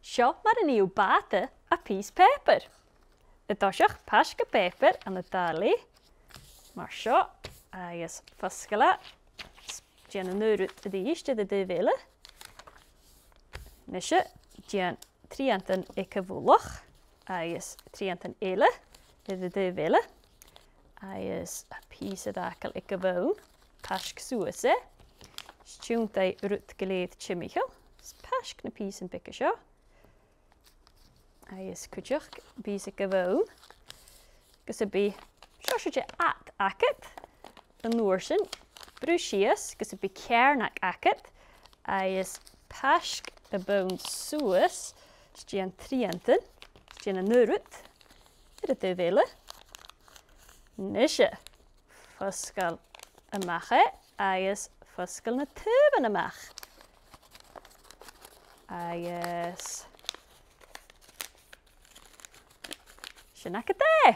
Seo mar yn i'w bàta a Pìos Pàipear. Y dosiach pasg y pepper an y dali. Mar seo, agus fysgala. Dèan yn nŵrwyd y ddysg ydy dyfele. Nesio, dèan triantan y cyfwlwch. Agus triantan eile ydy dyfele. Agus Pìos y dacl y gyfawn. Pasg sŵse. Stiwntau rwyd gilydd chimichel. Pasg na Pìos yn bica seo. Agus cwtioch Pìos y gyfawn. Gys y bi, sio sio at acet. Yn nŵrsyn, brwsias, gys y bi cairn ac acet. Agus pasg y bawn sŵs. Stian triantan. Stian yn nŵrwyd. Ydy dyfele. Nesio, fysgal y mache. Agus fysgal na tyf yn y mach. Agus... Sian ac y de!